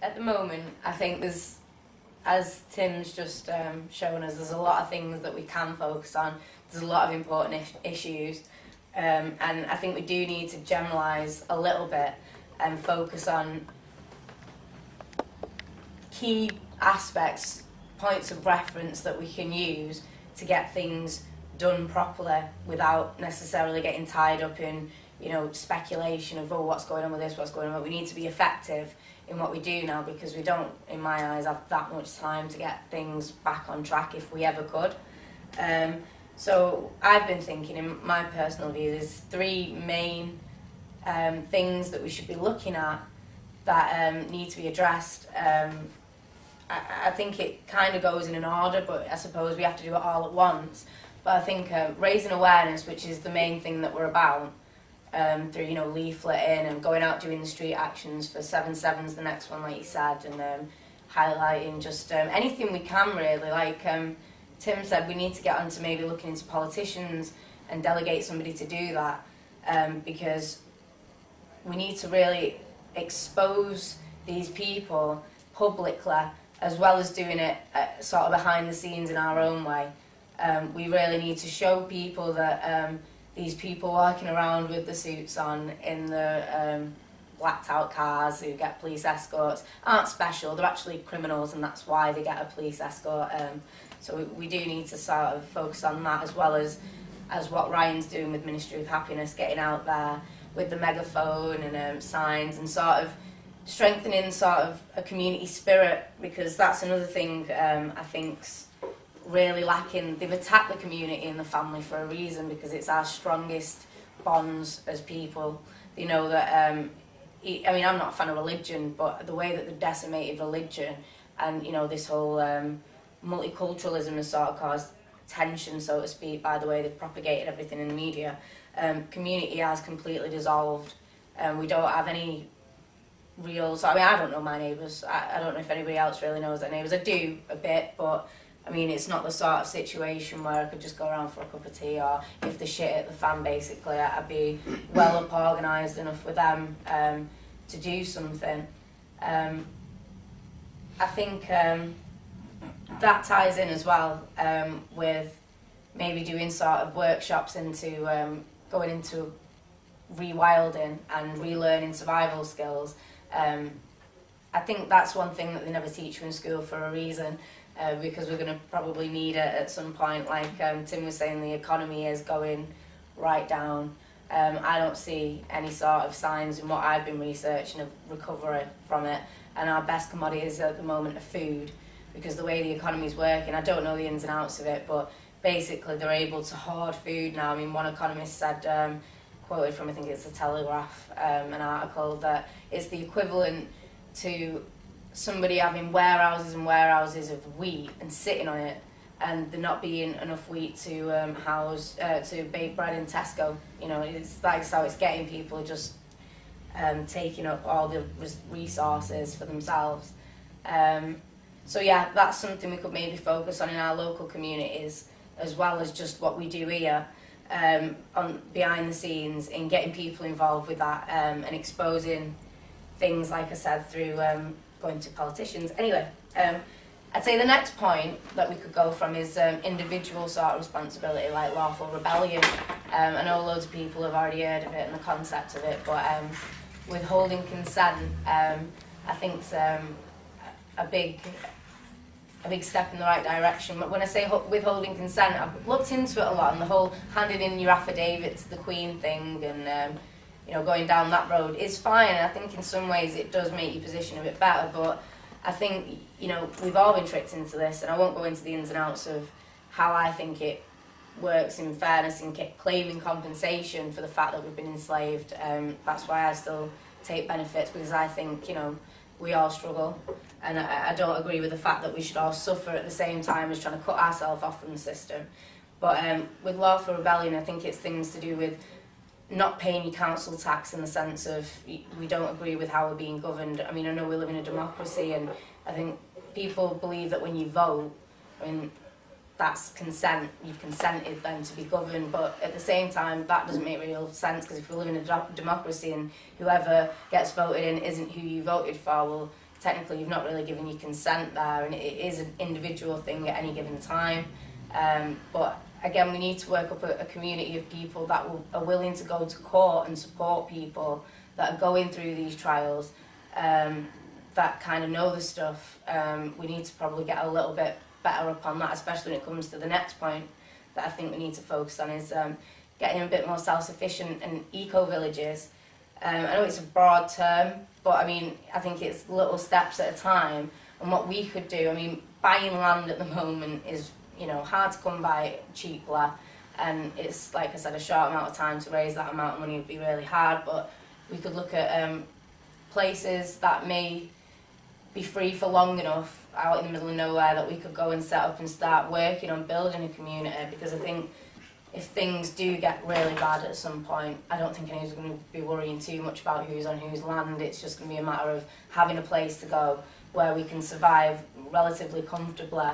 At the moment, I think as Tim's just shown us, there's a lot of things that we can focus on. There's a lot of important issues, and I think we do need to generalise a little bit and focus on key aspects, points of reference that we can use to get things done properly without necessarily getting tied up in, speculation of, what's going on with this, what's going on. We need to be effective in what we do now, because we don't, in my eyes, have that much time to get things back on track if we ever could. So I've been thinking, in my personal view, there's three main things that we should be looking at that need to be addressed. I think it kind of goes in an order, but I suppose we have to do it all at once. But I think raising awareness, which is the main thing that we're about, through leafleting and going out doing the street actions for 7/7's the next one, like you said, and highlighting just anything we can really. Like Tim said, we need to get on to maybe looking into politicians and delegate somebody to do that, because we need to really expose these people publicly, as well as doing it sort of behind the scenes in our own way. We really need to show people that these people walking around with the suits on in the blacked out cars who get police escorts aren't special. They're actually criminals, and that's why they get a police escort. So we do need to sort of focus on that, as well as what Ryan's doing with Ministry of Happiness, getting out there with the megaphone and signs, and sort of strengthening sort of a community spirit, because that's another thing I think's really lacking. They've attacked the community and the family for a reason, because it's our strongest bonds as people. They know that, I mean, I'm not a fan of religion, but the way that they've decimated religion and, this whole multiculturalism has sort of caused tension, so to speak, by the way they've propagated everything in the media. Community has completely dissolved. We don't have any real... So, I mean, I don't know my neighbours. I don't know if anybody else really knows their neighbours. I do a bit, but... I mean, it's not the sort of situation where I could just go around for a cup of tea, or if the shit hit the fan, basically, I'd be well up organised enough with them to do something. I think that ties in as well with maybe doing sort of workshops into going into rewilding and relearning survival skills. I think that's one thing that they never teach you in school for a reason. Because we're going to probably need it at some point. Like Tim was saying, the economy is going right down. I don't see any sort of signs in what I've been researching of recovery from it. And our best commodities at the moment are food, because the way the economy's working, I don't know the ins and outs of it, but basically they're able to hoard food now. I mean, one economist said, quoted from, I think it's the Telegraph, an article, that it's the equivalent to somebody having warehouses and warehouses of wheat and sitting on it, and there not being enough wheat to house to bake bread in Tesco. That's how it's getting. People just taking up all the resources for themselves. So yeah, that's something we could maybe focus on in our local communities, as well as just what we do here on behind the scenes, in getting people involved with that and exposing things, like I said, through going to politicians. Anyway, I'd say the next point that we could go from is individual sort of responsibility, like lawful rebellion. I know loads of people have already heard of it and the concept of it, but withholding consent, I think it's a big step in the right direction. But when I say withholding consent, I've looked into it a lot, and the whole handing in your affidavit to the Queen thing and going down that road is fine. I think in some ways it does make your position a bit better, but I think, we've all been tricked into this, and I won't go into the ins and outs of how I think it works in fairness in claiming compensation for the fact that we've been enslaved. That's why I still take benefits, because I think, we all struggle, and I don't agree with the fact that we should all suffer at the same time as trying to cut ourselves off from the system. But with lawful rebellion, I think it's things to do with not paying your council tax, in the sense of we don't agree with how we're being governed. I mean, I know we live in a democracy, and I think people believe that when you vote, that's consent, you've consented then to be governed, but at the same time that doesn't make real sense, because if we live in a democracy and whoever gets voted in isn't who you voted for, well, technically you've not really given your consent there, and it is an individual thing at any given time. But again, we need to work up a community of people that are willing to go to court and support people that are going through these trials, that kind of know the stuff. We need to probably get a little bit better up on that, especially when it comes to the next point that I think we need to focus on, is getting a bit more self-sufficient and eco-villages. I know it's a broad term, but I mean, I think it's little steps at a time. And what we could do, I mean, buying land at the moment is, you know, hard to come by cheaply, and it's, like I said, a short amount of time to raise that amount of money would be really hard. But we could look at places that may be free for long enough out in the middle of nowhere that we could go and set up and start working on building a community, because I think if things do get really bad at some point, I don't think anyone's going to be worrying too much about who's on whose land. It's just going to be a matter of having a place to go where we can survive relatively comfortably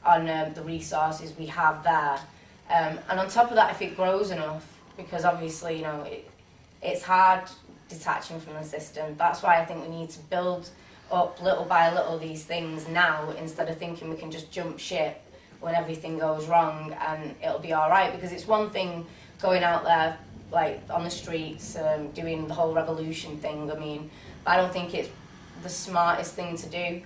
on the resources we have there. And on top of that, if it grows enough, because obviously, you know, it's hard detaching from the system. That's why I think we need to build up little by little these things now, instead of thinking we can just jump ship when everything goes wrong and it'll be all right. Because it's one thing going out there, like on the streets, doing the whole revolution thing, I mean, but I don't think it's the smartest thing to do,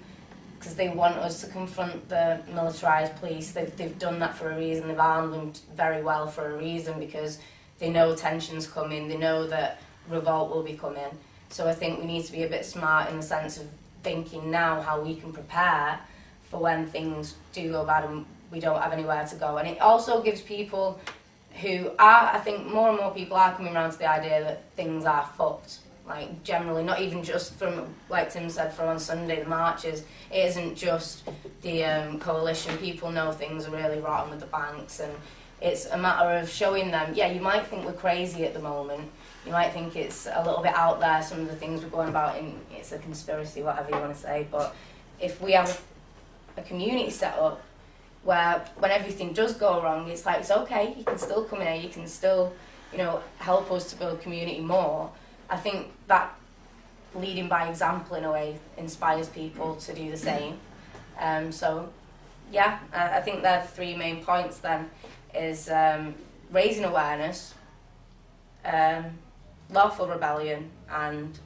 because they want us to confront the militarised police. They've done that for a reason. They've armed them very well for a reason, because they know tension's coming, they know that revolt will be coming. So I think we need to be a bit smart in the sense of thinking now how we can prepare for when things do go bad and we don't have anywhere to go. And it also gives people who are, I think more and more people are coming around to the idea that things are fucked. Like, generally, not even just from, like Tim said, from on Sunday, the marches. It isn't just the coalition. People know things are really rotten with the banks, and it's a matter of showing them, yeah, you might think we're crazy at the moment. You might think it's a little bit out there, some of the things we're going about, and it's a conspiracy, whatever you want to say. But if we have a community set up where when everything does go wrong, it's like, it's okay, you can still come here, you can still, you know, help us to build community more. I think that leading by example, in a way, inspires people to do the same. So, yeah, I think they're the three main points then, is raising awareness, lawful rebellion, and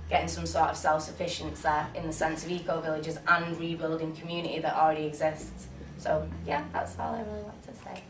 getting some sort of self-sufficiency there in the sense of eco-villages and rebuilding community that already exists. So, yeah, that's all I really want to say.